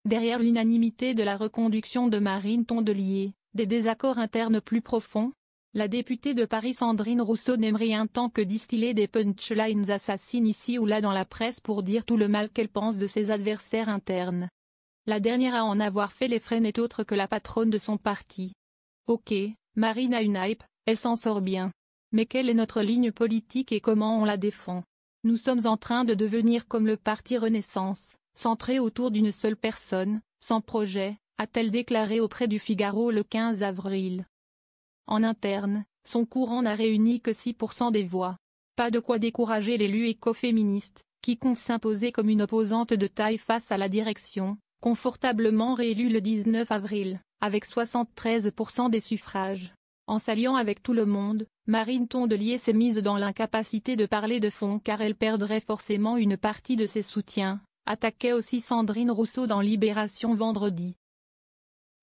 derrière l'unanimité de la reconduction de Marine Tondelier, des désaccords internes plus profonds? La députée de Paris Sandrine Rousseau n'aime rien tant que distiller des punchlines assassines ici ou là dans la presse pour dire tout le mal qu'elle pense de ses adversaires internes. La dernière à en avoir fait les frais n'est autre que la patronne de son parti. Ok, Marine a une hype, elle s'en sort bien. Mais quelle est notre ligne politique et comment on la défend? Nous sommes en train de devenir comme le parti Renaissance, centré autour d'une seule personne, sans projet, a-t-elle déclaré auprès du Figaro le 15 avril. En interne, son courant n'a réuni que 6% des voix. Pas de quoi décourager l'élu écoféministe, qui compte s'imposer comme une opposante de taille face à la direction, confortablement réélue le 19 avril, avec 73% des suffrages. En s'alliant avec tout le monde, Marine Tondelier s'est mise dans l'incapacité de parler de fond car elle perdrait forcément une partie de ses soutiens, attaquait aussi Sandrine Rousseau dans Libération vendredi.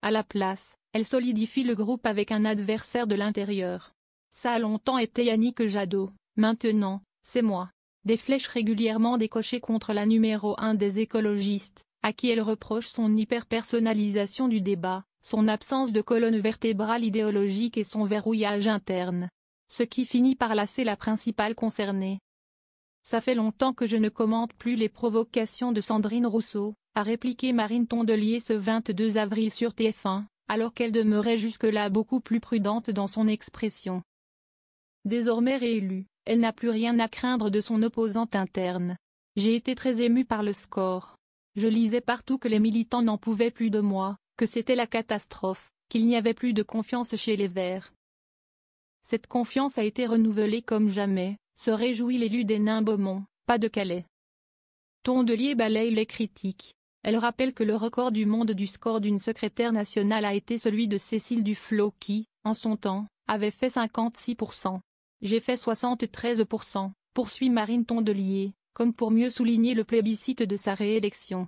À la place, elle solidifie le groupe avec un adversaire de l'intérieur. Ça a longtemps été Yannick Jadot, maintenant, c'est moi. Des flèches régulièrement décochées contre la numéro 1 des écologistes, à qui elle reproche son hyper-personnalisation du débat, son absence de colonne vertébrale idéologique et son verrouillage interne. Ce qui finit par lasser la principale concernée. Ça fait longtemps que je ne commente plus les provocations de Sandrine Rousseau, a répliqué Marine Tondelier ce 22 avril sur TF1, alors qu'elle demeurait jusque-là beaucoup plus prudente dans son expression. Désormais réélue, elle n'a plus rien à craindre de son opposante interne. J'ai été très émue par le score. Je lisais partout que les militants n'en pouvaient plus de moi, que c'était la catastrophe, qu'il n'y avait plus de confiance chez les Verts. Cette confiance a été renouvelée comme jamais, se réjouit l'élu des Nains-Beaumont, pas de Calais. Tondelier balaye les critiques. Elle rappelle que le record du monde du score d'une secrétaire nationale a été celui de Cécile Duflot qui, en son temps, avait fait 56%. J'ai fait 73%, poursuit Marine Tondelier, comme pour mieux souligner le plébiscite de sa réélection.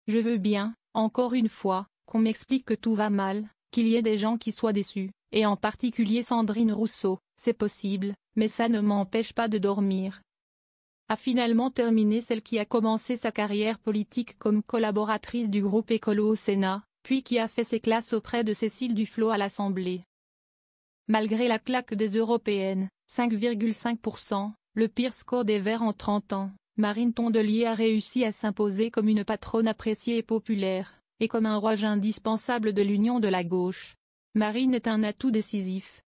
Je veux bien, encore une fois, qu'on m'explique que tout va mal, qu'il y ait des gens qui soient déçus, et en particulier Sandrine Rousseau, c'est possible, mais ça ne m'empêche pas de dormir. A finalement terminé celle qui a commencé sa carrière politique comme collaboratrice du groupe écolo au Sénat, puis qui a fait ses classes auprès de Cécile Duflot à l'Assemblée. Malgré la claque des européennes, 5,5%, le pire score des Verts en 30 ans, Marine Tondelier a réussi à s'imposer comme une patronne appréciée et populaire, et comme un rouage indispensable de l'union de la gauche. Marine est un atout décisif.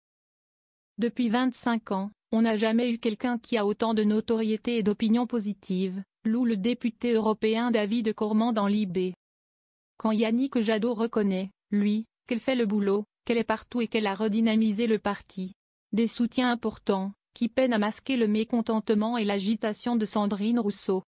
Depuis 25 ans, on n'a jamais eu quelqu'un qui a autant de notoriété et d'opinion positive, loue le député européen David Cormand dans Libé. Quand Yannick Jadot reconnaît, lui, qu'elle fait le boulot, qu'elle est partout et qu'elle a redynamisé le parti. Des soutiens importants, qui peinent à masquer le mécontentement et l'agitation de Sandrine Rousseau.